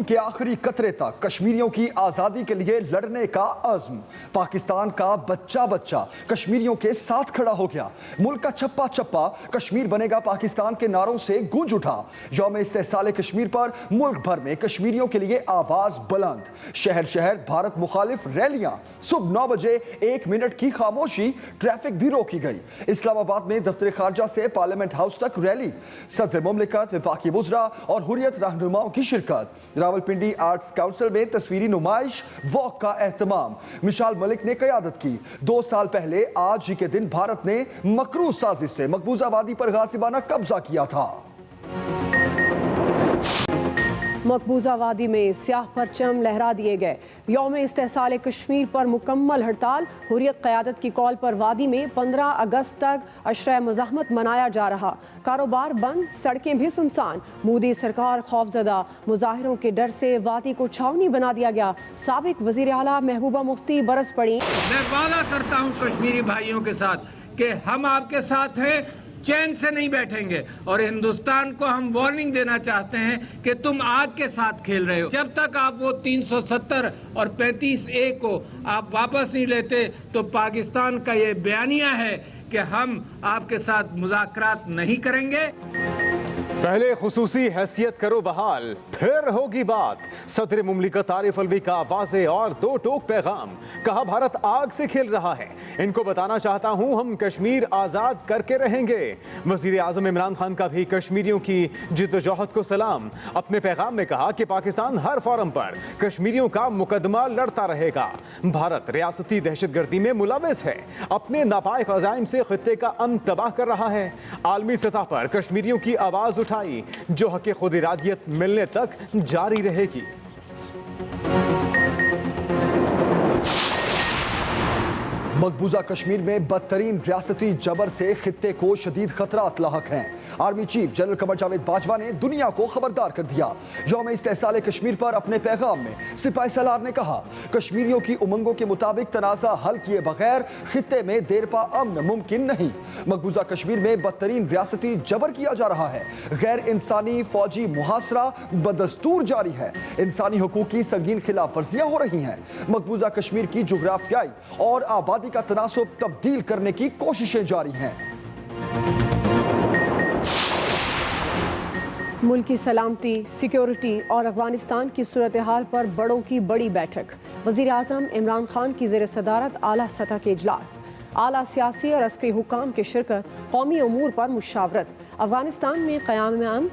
کے آخری قطرے تک کشمیریوں کی آزادی کے لیے لڑنے کا عزم۔ پاکستان کا بچہ بچہ کشمیریوں کے ساتھ کھڑا ہو گیا۔ ملک کا چپا چپا کشمیر بنے گا پاکستان کے نعروں سے گونج اٹھا۔ یوم استحصال کشمیر پر ملک بھر میں کشمیریوں کے لیے آواز بلند۔ شہر شہر بھارت مخالف ریلیاں۔ صبح 9 بجے 1 منٹ کی خاموشی، ٹریفک بھی روکی گئی۔ اسلام آباد میں دفتر خارجہ سے پارلیمنٹ ہاؤس تک ریلی۔ صدر مملکت، وفاقی وزراء اور حریت رہنماؤں کی شرکت۔ راولپنڈی آرٹس کونسل میں تصویری نمائش واک کا اہتمام۔ مشال ملک نے قیادت کی۔ 2 سال پہلے آج ہی کے دن بھارت نے مکرو سازش سے مقبوضہ وادی پر غاصبانہ قبضہ کیا تھا۔ مقبوضہ وادی میں سیاہ پرچم لہرا دیے گئے۔ یوم استحصال کشمیر پر مکمل ہڑتال۔ حریت قیادت کی کال پر وادی میں 15 اگست تک عشرہ مزاحمت منایا جا رہا۔ کاروبار بند، سڑکیں بھی سنسان۔ مودی سرکار خوفزدہ۔ مظاہروں کے ڈر سے وادی کو چھاونی بنا دیا گیا۔ سابق وزیر اعلیٰ محبوبہ مفتی برس پڑی۔ میں وعدہ کرتا ہوں کشمیری بھائیوں کے ساتھ کہ ہم آپ کے ساتھ ہیں، چین سے نہیں بیٹھیں گے، اور ہندوستان کو ہم وارننگ دینا چاہتے ہیں کہ تم آگ کے ساتھ کھیل رہے ہو۔ جب تک آپ وہ 370 اور 35A کو آپ واپس نہیں لیتے تو پاکستان کا یہ بیانیہ ہے کہ ہم آپ کے ساتھ مذاکرات نہیں کریں گے۔ پہلے خصوصی حیثیت کرو بحال، پھر ہوگی بات۔ صدر مملکت عارف الوی کا واضح اور 2 ٹوک پیغام۔ کہا بھارت آگ سے کھیل رہا ہے، ان کو بتانا چاہتا ہوں ہم کشمیر آزاد کر کے رہیں گے۔ وزیر اعظم عمران خان کا بھی کشمیریوں کی جدوجہد کو سلام۔ اپنے پیغام میں کہا کہ پاکستان ہر فورم پر کشمیریوں کا مقدمہ لڑتا رہے گا۔ بھارت ریاستی دہشت گردی میں ملوث ہے، اپنے ناپائق عزائم سے خطے کا امن تباہ کر رہا ہے۔ عالمی سطح پر کشمیریوں کی آواز اٹھائی جو حق خود ارادیت ملنے تک جاری رہے گی۔ مقبوضہ کشمیر میں بدترین ریاستی جبر سے خطے کو شدید خطرات لاحق ہیں۔ Army chief general Qamar Javed Bajwa نے دنیا کو خبردار کر دیا۔ یوم استحصال کشمیر پر اپنے پیغام میں سپاہی سالار نے کہا کشمیریوں کی امنگوں کے مطابق تنازع حل کیے بغیر خطے میں دیرپا امن ممکن نہیں۔ مقبوضہ کشمیر میں بدترین ریاستی جبر کیا جا رہا ہے۔ غیر انسانی فوجی محاصرہ بدستور جاری ہے۔ انسانی حقوق کی سنگین خلاف ورزیاں ہو رہی ہیں۔ مقبوضہ کشمیر کی جغرافیائی اور آبادی کا تناسب تبدیل کرنے کی کوششیں جاری ہیں۔ ملکی سلامتی، سیکیورٹی اور افغانستان کی صورتحال پر بڑوں کی بڑی بیٹھک۔ وزیر اعظم عمران خان کی زیر صدارت اعلیٰ سطح کے اجلاس۔ اعلیٰ سیاسی اور عسکری حکام کی شرکت۔ قومی امور پر مشاورت۔ افغانستان میں قیام امن،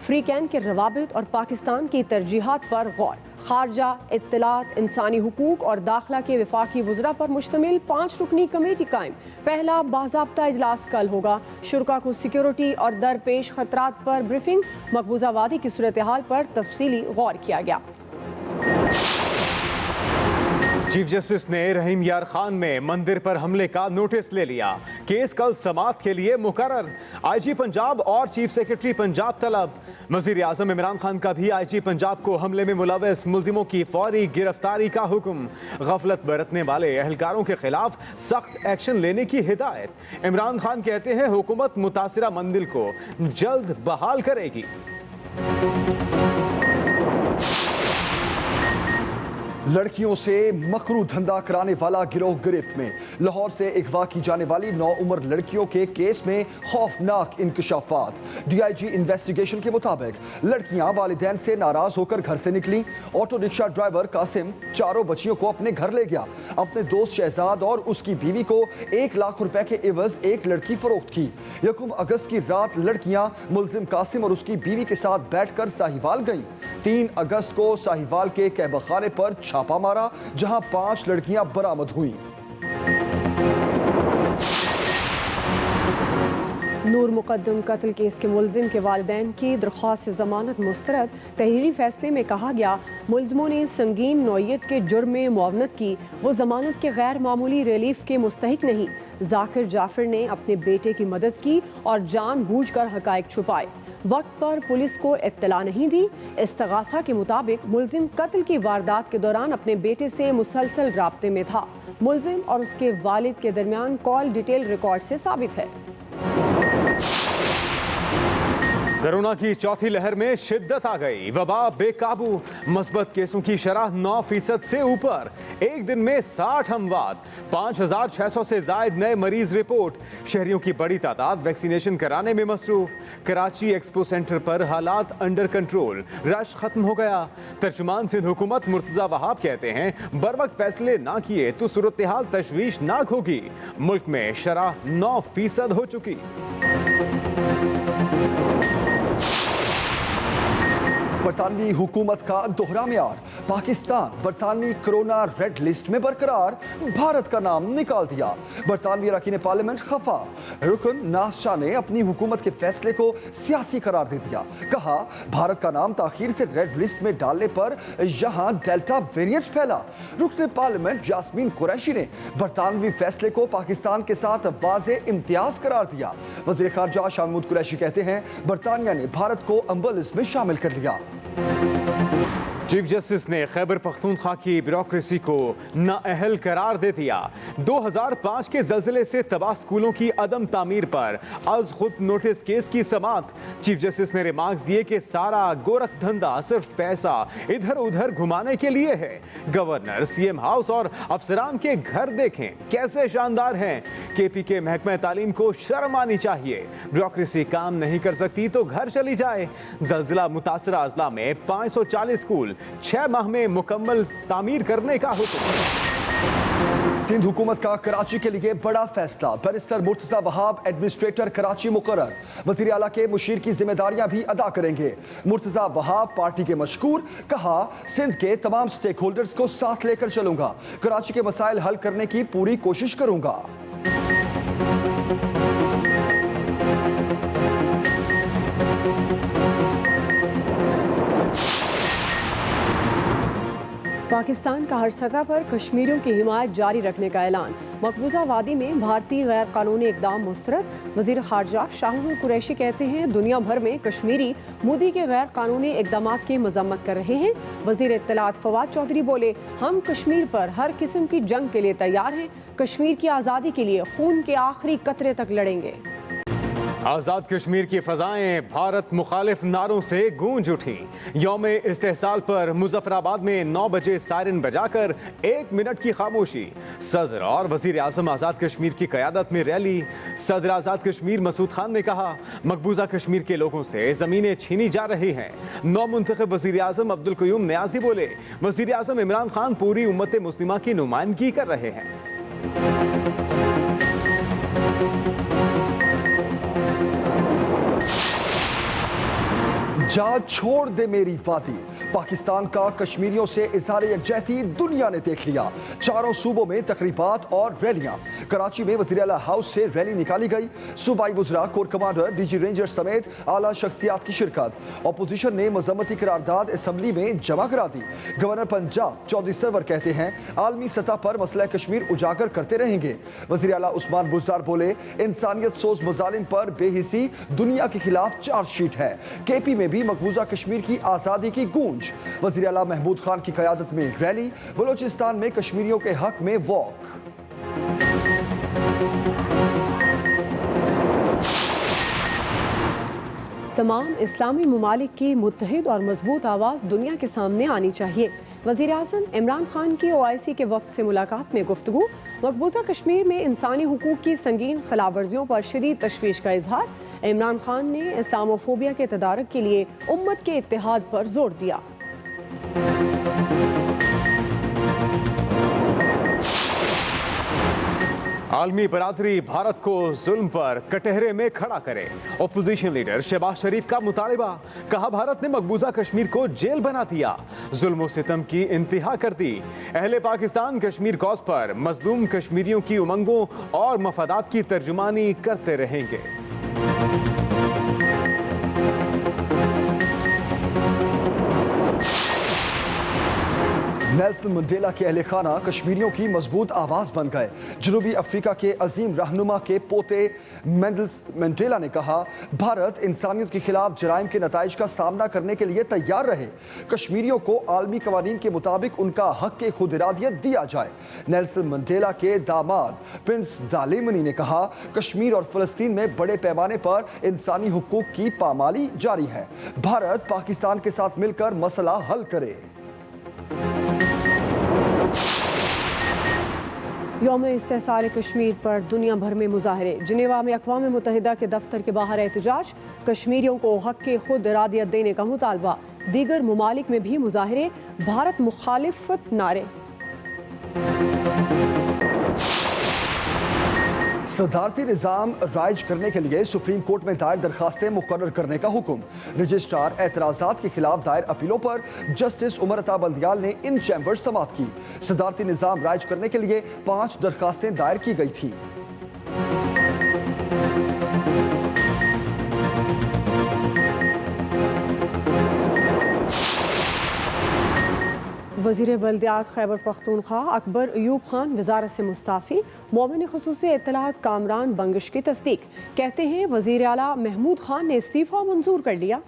فری کین کے روابط اور پاکستان کی ترجیحات پر غور۔ خارجہ، اطلاعات، انسانی حقوق اور داخلہ کے وفاقی وزراء پر مشتمل 5 رکنی کمیٹی قائم۔ پہلا باضابطہ اجلاس کل ہوگا۔ شرکاء کو سیکیورٹی اور درپیش خطرات پر بریفنگ۔ مقبوضہ وادی کی صورتحال پر تفصیلی غور کیا گیا۔ چیف جسٹس نے رحیم یار خان میں مندر پر حملے کا نوٹس لے لیا۔ کیس کل سماعت کے لیے مقرر۔ آئی جی پنجاب اور چیف سیکرٹری پنجاب طلب۔ وزیر اعظم عمران خان کا بھی آئی جی پنجاب کو حملے میں ملوث ملزموں کی فوری گرفتاری کا حکم۔ غفلت برتنے والے اہلکاروں کے خلاف سخت ایکشن لینے کی ہدایت۔ عمران خان کہتے ہیں حکومت متاثرہ مندر کو جلد بحال کرے گی۔ لڑکیوں سے مکرو دھندا کرانے والا گروہ گرفت میں۔ لاہور سے اغوا کی جانے والی 9 عمر لڑکیوں کے کیس میں خوفناک انکشافات۔ ڈی آئی جی انویسٹیگیشن کے مطابق لڑکیاں والدین سے ناراض ہو کر گھر سے نکلی۔ آٹو رکشہ ڈرائیور قاسم چاروں بچیوں کو اپنے گھر لے گیا۔ اپنے دوست شہزاد اور اس کی بیوی کو 1 لاکھ روپے کے عوض ایک لڑکی فروخت کی۔ 1 اگست کی رات لڑکیاں ملزم قاسم اور اس کی بیوی کے ساتھ بیٹھ کر ساہیوال گئیں۔ 3 اگست کو ساہیوال کے کہبہ خانے پر چھاپا مارا جہاں 5 لڑکیاں برآمد ہوئیں۔ نور مقدم قتل کیس کے ملزم کے والدین کی درخواست ضمانت مسترد۔ تحریری فیصلے میں کہا گیا ملزموں نے سنگین نوعیت کے جرم میں معاونت کی، وہ ضمانت کے غیر معمولی ریلیف کے مستحق نہیں۔ ذاکر جعفر نے اپنے بیٹے کی مدد کی اور جان بوجھ کر حقائق چھپائے، وقت پر پولیس کو اطلاع نہیں دی۔ استغاثہ کے مطابق ملزم قتل کی واردات کے دوران اپنے بیٹے سے مسلسل رابطے میں تھا۔ ملزم اور اس کے والد کے درمیان کال ڈیٹیل ریکارڈ سے ثابت ہے۔ कोरोना की चौथी लहर में शिद्दत आ गई, वबा बेकाबू, मस्बत केसों की शरह 9% से ऊपर, एक दिन में 60 अमवात, 5,600 से जायद नए मरीज रिपोर्ट। शहरियों की बड़ी तादाद वैक्सीनेशन कराने में मसरूफ। कराची एक्सपो सेंटर पर हालात अंडर कंट्रोल, रश खत्म हो गया। तर्जुमान सिंध हुकूमत मुर्तजा वहाब कहते हैं बर वक्त फैसले ना किए तो सूरत हाल तशवीशनाक होगी। मुल्क में शरह 9% हो चुकी। बरतानवी हुकूमत का दोहरा म्यार, पाकिस्तान बरतानवी कोरोना रेड लिस्ट में बरकरार, भारत का नाम निकाल दिया। बरतानवी अरकान पार्लियामेंट खफा, रुकन नाज शाह ने अपनी हुकूमत के फैसले को सियासी करार दे दिया। कहा भारत का नाम ताखीर से रेड लिस्ट में डालने पर यहाँ डेल्टा वेरिएंट फैला। रुकन पार्लियामेंट यास्मीन कुरैशी ने बरतानवी फैसले को पाकिस्तान के साथ वाज़े इम्तियाज करार दिया। वज़ीर ख़ारजा शाह महमूद कुरैशी कहते हैं बरतानिया ने भारत को अम्बर लिस्ट में शामिल कर लिया। चीफ जस्टिस ने खैबर पख्तूनख्वा की ब्यूरोक्रेसी को नाअहल करार दे दिया। 2005 के जल्जले से तबाह स्कूलों की अदम तामीर पर आज खुद नोटिस केस की समाअत। चीफ जस्टिस ने रिमार्क्स दिए कि सारा गोरख धंधा सिर्फ पैसा इधर उधर घुमाने के लिए है। गवर्नर, सीएम हाउस और अफसरान के घर देखें कैसे शानदार हैं। केपी के महकमा तालीम को शर्म आनी चाहिए। ब्यूरोक्रेसी काम नहीं कर सकती तो घर चली जाए। जल्जिला मुतासरा अजला में 540 स्कूल 6 माह में मुकम्मल तामीर करने का हुक्म। सिंध हुकूमत का कराची के लिए बड़ा फैसला, बैरिस्टर मुर्तजा वहाब एडमिनिस्ट्रेटर कराची मुकर्रर। वजीर आला के मुशीर की जिम्मेदारियां भी अदा करेंगे। मुर्तजा वहाब पार्टी के मशकूर, कहा सिंध के तमाम स्टेक होल्डर्स को साथ लेकर चलूंगा, कराची के मसाइल हल करने की पूरी कोशिश करूंगा। पाकिस्तान का हर सतह पर कश्मीरियों की हिमायत जारी रखने का ऐलान। मकबूजा वादी में भारतीय गैर कानूनी इकदाम मुस्तरद। वजीर खारजा शाह महमूद कुरैशी कहते हैं दुनिया भर में कश्मीरी मोदी के गैर कानूनी इकदाम की मजम्मत कर रहे हैं। वजीर इत्तलात फवाद चौधरी बोले हम कश्मीर पर हर किस्म की जंग के लिए तैयार हैं, कश्मीर की आज़ादी के लिए खून के आखिरी कतरे तक लड़ेंगे। आज़ाद कश्मीर की फ़ज़ाएं भारत मुखालिफ नारों से गूंज उठी। यौम इस्तेहसाल पर मुजफ्फराबाद में 9 बजे सायरन बजाकर 1 मिनट की खामोशी। सदर और वज़ीर आज़म आज़ाद कश्मीर की क़यादत में रैली। सदर आज़ाद कश्मीर मसूद खान ने कहा मकबूजा कश्मीर के लोगों से ज़मीनें छीनी जा रही हैं। नौ मुंतखब वज़ीर आज़म अब्दुल क़य्यूम नियाज़ी बोले वज़ीर आज़म इमरान खान पूरी उम्मत मुस्लिमा की नुमाइंदगी कर रहे हैं। जा छोड़ दे मेरी वादी, पाकिस्तान का कश्मीरियों से इज़हार यकजहती दुनिया ने देख लिया। चारों सूबों में तकरीबात और रैलियां। कराची में वज़ीर आला हाउस से रैली निकाली गई। सूबाई वज़रा, कोर कमांडर, डीजी रेंजर समेत आला शख्सियात की शिरकत। अपोजिशन ने मजम्मती करारदाद असम्बली में जमा करा दी। गवर्नर पंजाब चौधरी सरवर कहते हैं आलमी सतह पर मसला कश्मीर उजागर करते रहेंगे। वज़ीर आला उस्मान बुज़दार बोले इंसानियत सोज मजालिम पर बेहिसी दुनिया के खिलाफ चार्जशीट है। केपी में भी मकबूजा कश्मीर की आज़ादी की गूंज। वज़ीर आला महमूद खान की क़यादत में रैली। बलोचिस्तान में कश्मीरियों के हक में वॉक। तमाम इस्लामी ममालिक की मुत्तहिद और मजबूत आवाज़ दुनिया के सामने आनी चाहिए। वज़ीर आज़म इमरान खान की OIC के वफ़द से मुलाकात में गुफ्तगू। मकबूजा कश्मीर में इंसानी हुकूक की संगीन खिलाफ वर्जियों पर शदीद तशवीश का इजहार। इमरान खान ने इस्लामोफोबिया के तदारक के लिए उम्मत के इत्तेहाद पर जोर दिया। आलमी बरादरी भारत को जुल्म पर कटहरे में खड़ा करे। अपोजिशन लीडर शहबाज शरीफ का मुतालिबा। कहा भारत ने मकबूजा कश्मीर को जेल बना दिया, जुल्म सितम की इंतहा कर दी। अहले पाकिस्तान कश्मीर कॉज पर मजलूम कश्मीरियों की उमंगों और मफादात की तर्जुमानी करते रहेंगे। नेल्सन मंडेला के अहले खाना कश्मीरियों की मजबूत आवाज बन गए। जनूबी अफ्रीका के अजीम रहनुमा के पोते मंडेला ने कहा, भारत इंसानियत के खिलाफ जराइम के नताइज का सामना करने के लिए तैयार रहे। कश्मीरियों को आलमी कवानीन के मुताबिक उनका हक के खुद इरादियत दिया जाए। नेल्सन मंडेला के दामाद प्रिंस दालेमनी ने कहा, कश्मीर और फलस्तीन में बड़े पैमाने पर इंसानी हुकूक की पामाली जारी है। भारत पाकिस्तान के साथ मिलकर मसला हल करे। यौम इस्तेहसाल कश्मीर पर दुनिया भर में मुजाहरे। जिनेवा में अक़वाम मुत्तहिदा के दफ्तर के बाहर एहतजाज। कश्मीरियों को हक के खुद इरादियत देने का मुतालबा। दीगर ममालिक में भी मुजाहरे। भारत मुखालिफत नारे। सदारती निज़ाम राइज करने के लिए सुप्रीम कोर्ट में दायर दरखास्तें मुकर्रर करने का हुक्म। रजिस्ट्रार एतराज़ात के खिलाफ दायर अपीलों पर जस्टिस उमर अता बंदियाल ने इन चैम्बर समाअत की। सदारती निज़ाम राइज करने के लिए 5 दरखास्तें दायर की गई थी। वज़ीर बल्दियात खैबर पख्तूनख्वा अकबर अयूब खान वज़ारत से मुस्ताफ़ी। मोमिन खुसूसी इत्तलात कामरान बंगिश की तस्दीक। कहते हैं वज़ीर आला महमूद खान ने इस्तीफ़ा मंजूर कर लिया।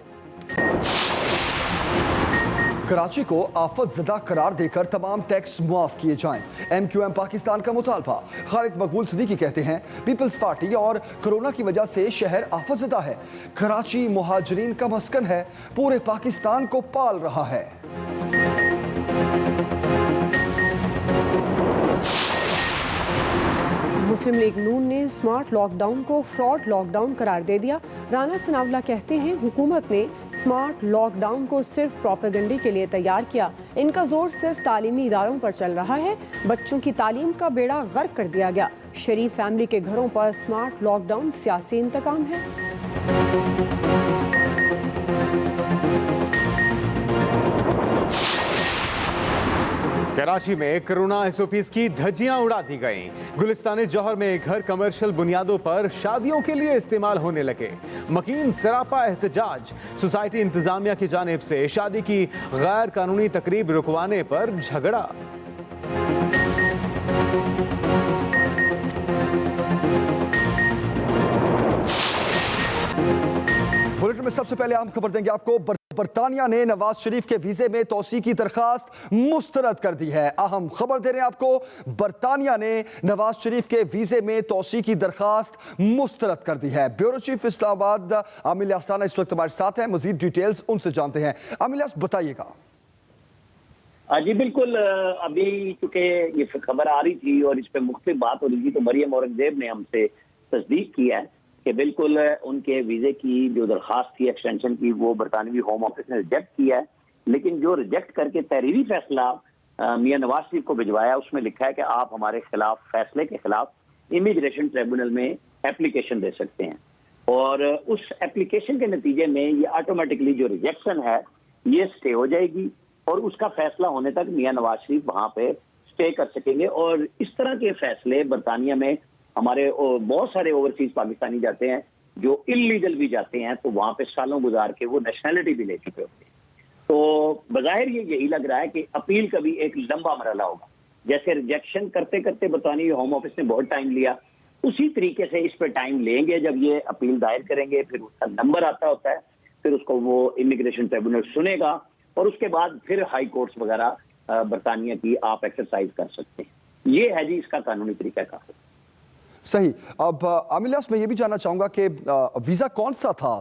कराची को आफत ज़दा करार देकर तमाम टैक्स मुआफ किए जाएं। MQM पाकिस्तान का मुतालबा। खालिद मकबूल सिद्दीकी कहते हैं, पीपल्स पार्टी और कोरोना की वजह से शहर आफत ज़दा है। कराची मुहाजिरीन का मस्कन है, पूरे पाकिस्तान को पाल रहा है। मुस्लिम लीग नून ने स्मार्ट लॉकडाउन को फ्रॉड लॉकडाउन करार दे दिया। राना सनावला कहते हैं, हुकूमत ने स्मार्ट लॉकडाउन को सिर्फ प्रोपेगेंडे के लिए तैयार किया। इनका जोर सिर्फ तालीमी इदारों पर चल रहा है। बच्चों की तालीम का बेड़ा गर्क कर दिया गया। शरीफ फैमिली के घरों पर स्मार्ट लॉकडाउन सियासी इंतकाम है। कराची में कोरोना SOPs की धज्जियां उड़ा दी गईं। गुलिस्तान जौहर में घर कमर्शियल बुनियादों पर शादियों के लिए इस्तेमाल होने लगे। मकीन सरापा एहतजाज। सोसाइटी इंतजामिया की जानिब से शादी की गैर कानूनी तकरीब रुकवाने पर झगड़ा। बुलेटिन में सबसे पहले हम खबर देंगे आपको, बरतानिया ने नवाज शरीफ के वीजे में तोसी की दरखास्त मुस्तरद कर दी है। अहम खबर दे रहे हैं आपको, बरतानिया ने नवाज शरीफ के वीजे में तोसी की दरखास्त मुस्तरद कर दी है। ब्यूरो चीफ इस्लामाबाद आमिल आस्ताना इस वक्त हमारे साथ हैं, मजीद डिटेल्स उनसे जानते हैं। आमिल, बताइएगा। जी बिल्कुल, अभी चूंकि ये खबर आ रही थी और इस पर मुख्तलिफ बात हो रही थी, तो मरियम औरंगजेब ने हमसे तस्दीक किया है कि बिल्कुल उनके वीज़े की जो दरख्वास्त थी एक्सटेंशन की, वो बरतानवी होम ऑफिस ने रिजेक्ट किया है। लेकिन जो रिजेक्ट करके तहरीरी फैसला मियां नवाज शरीफ को भिजवाया, उसमें लिखा है कि आप हमारे खिलाफ फैसले के खिलाफ इमिग्रेशन ट्रिब्यूनल में एप्लीकेशन दे सकते हैं। और उस एप्लीकेशन के नतीजे में ये ऑटोमेटिकली जो रिजेक्शन है ये स्टे हो जाएगी और उसका फैसला होने तक मियां नवाज शरीफ वहां पे स्टे कर सकेंगे। और इस तरह के फैसले बरतानिया में हमारे बहुत सारे ओवरसीज पाकिस्तानी जाते हैं जो इलीगल भी जाते हैं, तो वहां पे सालों गुजार के वो नेशनैलिटी भी ले चुके होते हैं। तो बज़ाहिर ये यही लग रहा है कि अपील का भी एक लंबा मरहला होगा। जैसे रिजेक्शन करते करते बरतानी होम ऑफिस ने बहुत टाइम लिया, उसी तरीके से इस पर टाइम लेंगे। जब ये अपील दायर करेंगे, फिर उसका नंबर आता होता है, फिर उसको वो इमिग्रेशन ट्रिब्यूनल सुनेगा और उसके बाद फिर हाई कोर्ट्स वगैरह बरतानिया की आप एक्सरसाइज कर सकते हैं। ये है जी इसका कानूनी तरीकाकार। सही। अब आमिलियास, मैं ये भी जानना चाहूँगा कि वीज़ा कौन सा था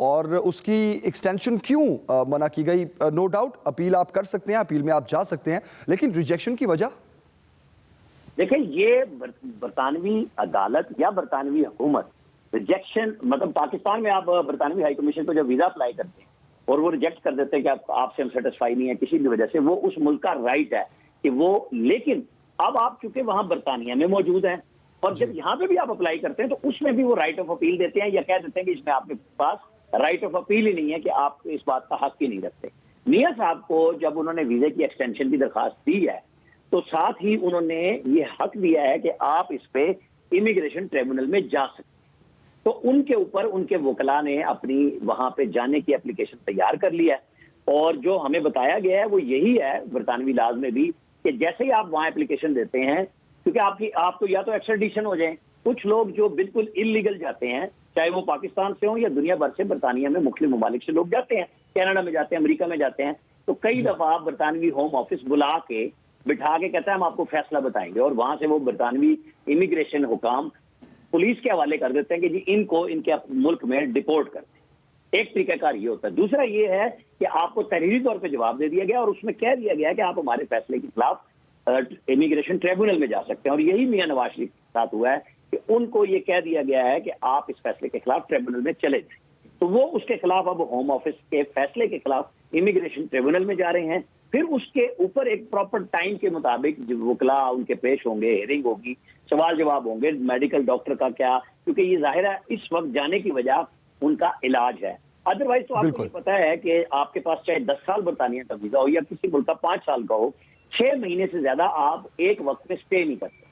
और उसकी एक्सटेंशन क्यों मना की गई? नो डाउट अपील आप कर सकते हैं, अपील में आप जा सकते हैं, लेकिन रिजेक्शन की वजह? देखिए, ये बरतानवी अदालत या बरतानवी हुकूमत रिजेक्शन, मतलब पाकिस्तान में आप बरतानवी हाई कमीशन को जब वीज़ा अप्लाई करते हैं और वो रिजेक्ट कर देते हैं कि आपसे हम सेटिस्फाई नहीं है किसी भी वजह से, वो उस मुल्क का राइट है कि वो, लेकिन अब आप चूंकि वहां बरतानिया में मौजूद हैं और जब यहाँ पे भी आप अप्लाई करते हैं तो उसमें भी वो राइट ऑफ अपील देते हैं या कह देते हैं कि इसमें आपके पास राइट ऑफ अपील ही नहीं है, कि आप इस बात का हक ही नहीं रखते। मियां साहब को जब उन्होंने वीजे की एक्सटेंशन की दरखास्त दी है तो साथ ही उन्होंने ये हक दिया है कि आप इस पे इमिग्रेशन ट्रिब्यूनल में जा सकते हैं। तो उनके ऊपर उनके वकला ने अपनी वहां पे जाने की एप्लीकेशन तैयार कर लिया है। اور جو ہمیں بتایا گیا ہے وہ یہی ہے برطانوی لاز میں بھی کہ جیسے ہی آپ وہاں اپلیکیشن دیتے ہیں، کیونکہ آپ کو یا تو ایکسٹریڈیشن ہو جائیں، کچھ لوگ جو بالکل انلیگل جاتے ہیں چاہے وہ پاکستان سے ہوں یا دنیا بھر سے، برطانیہ میں مختلف ممالک سے لوگ جاتے ہیں، کینیڈا میں جاتے ہیں، امریکہ میں جاتے ہیں، تو کئی دفعہ برطانوی ہوم آفس بلا کے بٹھا کے کہتا ہے ہم آپ کو فیصلہ بتائیں گے، اور وہاں سے وہ برطانوی امیگریشن حکام پولیس کے حوالے کر دیتے ہیں کہ جی ان کو ان کے ملک میں ڈپورٹ کرتے ہیں۔ ایک طریقہ کار یہ ہوتا ہے۔ دوسرا یہ ہے کہ آپ کو تحریری طور پہ جواب دے دیا گیا اور اس میں کہہ دیا گیا کہ آپ ہمارے فیصلے کے خلاف امیگریشن ٹریبونل میں جا سکتے ہیں، اور یہی میاں نواز شریف کے ساتھ ہوا ہے کہ ان کو یہ کہہ دیا گیا ہے کہ آپ اس فیصلے کے خلاف ٹریبونل میں چلے جائیں، تو وہ اس کے خلاف اب ہوم آفس کے فیصلے کے خلاف امیگریشن ٹریبونل میں جا رہے ہیں۔ پھر اس کے اوپر ایک پراپر ٹائم کے مطابق جو وکلا ان کے پیش ہوں گے، ہیئرنگ ہوگی، سوال جواب ہوں گے، میڈیکل ڈاکٹر کا کیا، کیونکہ یہ ظاہر ہے اس وقت جانے کی وجہ ان کا علاج ہے۔ ادروائز تو آپ کو یہ پتا ہے کہ آپ کے پاس چاہے 10 سال برطانیہ کا ویزا ہو یا کسی ملک کا 5 سال کا ہو، 6 مہینے سے زیادہ آپ ایک وقت میں اسٹے نہیں کرتے،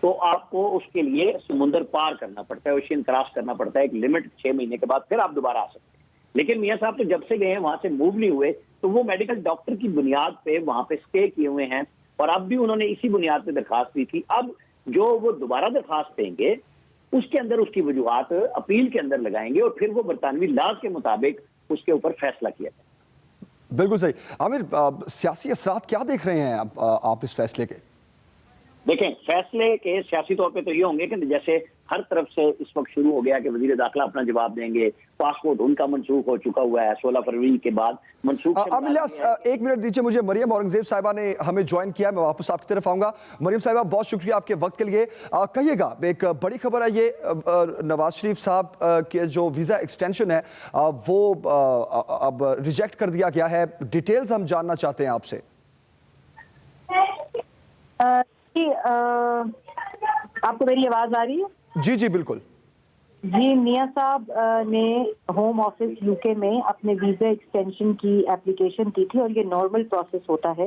تو آپ کو اس کے لیے سمندر پار کرنا پڑتا ہے، اوشین کراس کرنا پڑتا ہے، ایک لمٹ 6 مہینے کے بعد پھر آپ دوبارہ آ سکتے ہیں۔ لیکن میاں صاحب تو جب سے گئے ہیں وہاں سے موو نہیں ہوئے، تو وہ میڈیکل ڈاکٹر کی بنیاد پہ وہاں پہ اسٹے کیے ہوئے ہیں، اور اب بھی انہوں نے اسی بنیاد پہ درخواست دی تھی۔ اب جو وہ دوبارہ درخواست دیں گے اس کے اندر اس کی وجوہات اپیل کے اندر لگائیں گے، اور پھر وہ برطانوی لاز کے مطابق اس کے اوپر فیصلہ کیا جائے۔ بالکل صحیح۔ عامر، سیاسی اثرات کیا دیکھ رہے ہیں آپ اس فیصلے کے؟ دیکھیں، فیصلے کے سیاسی طور پہ تو یہ ہوں گے کہ جیسے ہر طرف سے اس وقت شروع ہو گیا کہ وزیر داخلہ اپنا جواب دیں گے، پاسپورٹ ان کا منسوخ ہو چکا ہوا ہے 16 فروری کے بعد منسوخ۔ الیاس، ایک منٹ دیجیے مجھے، مریم اورنگزیب صاحبہ نے ہمیں جوائن کیا، میں واپس آپ کی طرف آؤں گا۔ مریم صاحبہ، بہت شکریہ آپ کے وقت کے لیے۔ کہیے گا، ایک بڑی خبر ہے یہ، نواز شریف صاحب کے جو ویزا ایکسٹینشن ہے وہ اب ریجیکٹ کر دیا گیا ہے، ڈیٹیلز ہم جاننا چاہتے ہیں آپ سے۔ آپ کو میری آواز آ رہی ہے؟ جی جی بالکل جی، میاں صاحب نے ہوم آفس یو کے میں اپنے ویزا ایکسٹینشن کی اپلیکیشن کی تھی، اور یہ نارمل پروسیس ہوتا ہے،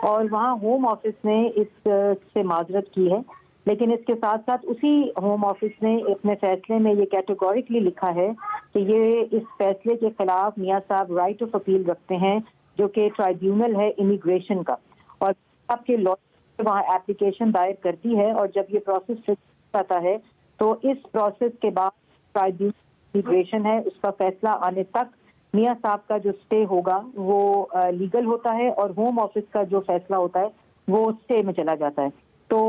اور وہاں ہوم آفس نے اس سے معذرت کی ہے، لیکن اس کے ساتھ ساتھ اسی ہوم آفس نے اپنے فیصلے میں یہ کیٹیگوریکلی لکھا ہے کہ یہ اس فیصلے کے خلاف میاں صاحب رائٹ آف اپیل رکھتے ہیں، جو کہ ٹرائیبیونل ہے امیگریشن کا، اور آپ کے لائر وہاں اپلیکیشن دائر کرتی ہے، اور جب یہ پروسیس آتا ہے تو اس پروسیس کے بعد ٹرائیبیونل امیگریشن ہے، اس کا فیصلہ آنے تک میاں صاحب کا جو اسٹے ہوگا وہ لیگل ہوتا ہے، اور ہوم آفس کا جو فیصلہ ہوتا ہے وہ اسٹے میں چلا جاتا ہے۔ تو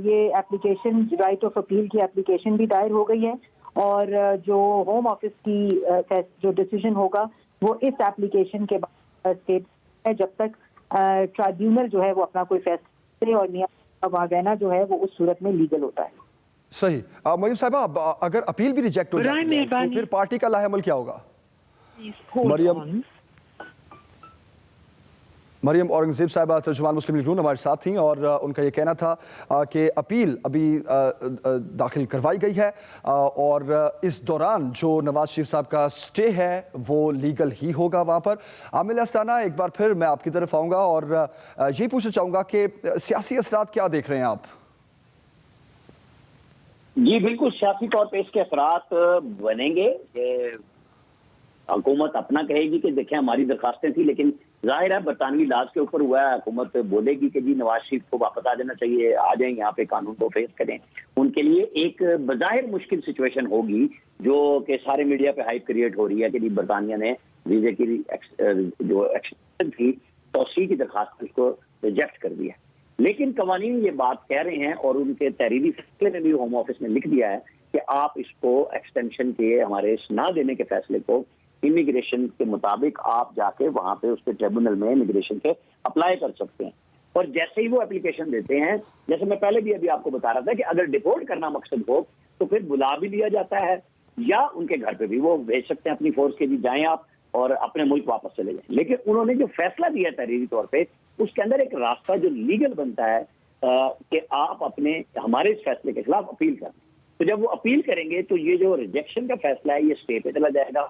یہ اپلیکیشن رائٹ آف اپیل کی اپلیکیشن بھی دائر ہو گئی ہے، اور جو ہوم آفس کی جو ڈیسیژن ہوگا وہ اس اپلیکیشن کے بعد اسٹیٹ ہے، جب تک ٹرائیبیونل جو ہے وہ اپنا کوئی فیصلہ، اور میاں کا وہاں رہنا جو ہے وہ اس صورت میں لیگل ہوتا ہے۔ صحیح۔ مریم صاحبہ، اگر اپیل بھی ریجیکٹ ہو جاتی ہے تو پھر پارٹی کا لاہ عمل کیا ہوگا؟ مریم اورنگزیب صاحبہ ترجمان مسلم لیگ نون ہمارے ساتھ تھیں، اور ان کا یہ کہنا تھا کہ اپیل ابھی داخل کروائی گئی ہے، اور اس دوران جو نواز شریف صاحب کا سٹے ہے وہ لیگل ہی ہوگا وہاں پر۔ عامر استانہ، ایک بار پھر میں آپ کی طرف آؤں گا اور یہی پوچھنا چاہوں گا کہ سیاسی اثرات کیا دیکھ رہے ہیں آپ؟ جی بالکل، سیاسی طور پہ اس کے اثرات بنیں گے کہ حکومت اپنا کہے گی کہ دیکھیں ہماری درخواستیں تھیں، لیکن ظاہر ہے برطانوی لاز کے اوپر ہوا ہے، حکومت بولے گی کہ جی نواز شریف کو واپس آ جانا چاہیے، آ جائیں یہاں پہ قانون کو فیس کریں۔ ان کے لیے ایک بظاہر مشکل سچویشن ہوگی، جو کہ سارے میڈیا پہ ہائپ کریٹ ہو رہی ہے کہ جی برطانیہ نے ویزے کی جو ایکسٹینشن تھی، توسیع کی درخواست، اس کو ریجیکٹ کر دیا۔ لیکن قوانین یہ بات کہہ رہے ہیں، اور ان کے تحریری فیصلے میں بھی ہوم آفس نے لکھ دیا ہے کہ آپ اس کو ایکسٹینشن کے ہمارے نہ دینے کے فیصلے کو امیگریشن کے مطابق آپ جا کے وہاں پہ اس کے ٹریبونل میں امیگریشن کے اپلائی کر سکتے ہیں، اور جیسے ہی وہ اپلیکیشن دیتے ہیں، جیسے میں پہلے بھی ابھی آپ کو بتا رہا تھا کہ اگر ڈپورٹ کرنا مقصد ہو تو پھر بلا بھی لیا جاتا ہے، یا ان کے گھر پہ بھی وہ بھیج سکتے ہیں اپنی فورس کے، جی جائیں آپ اور اپنے ملک واپس چلے جائیں۔ لیکن انہوں نے جو فیصلہ دیا تحریری طور پہ، اس کے اندر ایک راستہ جو لیگل بنتا ہے کہ آپ اپنے ہمارے اس فیصلے کے خلاف اپیل کریں، تو جب وہ اپیل کریں گے تو یہ جو ریجیکشن کا فیصلہ ہے یہ اسٹے پہ چلا جائے گا۔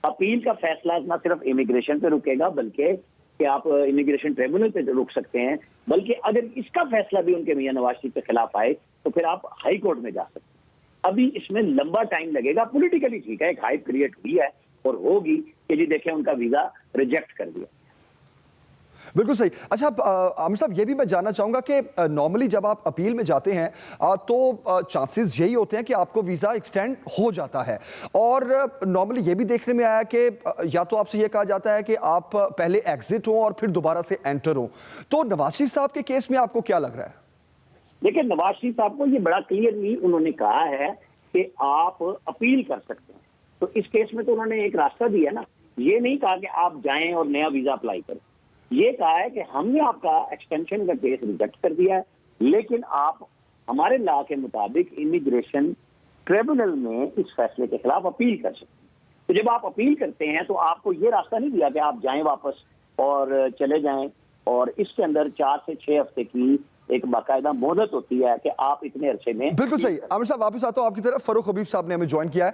اپیل کا فیصلہ نہ صرف امیگریشن پہ رکے گا، بلکہ کہ آپ امیگریشن ٹریبونل پہ رک سکتے ہیں، بلکہ اگر اس کا فیصلہ بھی ان کے میاں نواز شریف کے خلاف آئے تو پھر آپ ہائی کورٹ میں جا سکتے ہیں۔ ابھی اس میں لمبا ٹائم لگے گا، پولیٹیکلی ٹھیک ہے، ایک ہائپ کریٹ ہوئی ہے اور ہوگی کہ جی دیکھیں ان کا ویزا रिजेक्ट कर दिया। बिल्कुल सही। अच्छा आमिर साहब, ये भी मैं जानना चाहूंगा कि नॉर्मली जब आप अपील में जाते हैं तो चांसेस यही होते हैं कि आपको वीज़ा एक्सटेंड हो जाता है, और नॉर्मली ये भी देखने में आया कि या तो आपसे ये कहा जाता है कि आप पहले एग्जिट हो और फिर दोबारा से एंटर हो। तो नवाज शरीफ साहब के केस में आपको क्या लग रहा है? देखिए, नवाज शरीफ साहब को ये बड़ा क्लियरली उन्होंने कहा है कि आप अपील कर सकते हैं, तो इस केस में तो उन्होंने एक रास्ता दिया ना। ये नहीं कहा कि आप जाएं और नया वीजा अप्लाई करें, ये कहा है कि हमने आपका एक्सटेंशन का केस रिजेक्ट कर दिया है, लेकिन आप हमारे लॉ के मुताबिक इमिग्रेशन ट्रिब्यूनल में इस फैसले के खिलाफ अपील कर सकते हैं। तो जब आप अपील करते हैं तो आपको ये रास्ता नहीं दिया कि आप जाएं वापस और चले जाएं, और इसके अंदर 4 से 6 हफ्ते की एक बाकायदा मोहलत होती है कि आप इतने अरसे में। बिल्कुल सही। आमिर साहब वापस आता हूं आपकी तरफ। फरूख हबीब साहब ने हमें ज्वाइन किया है।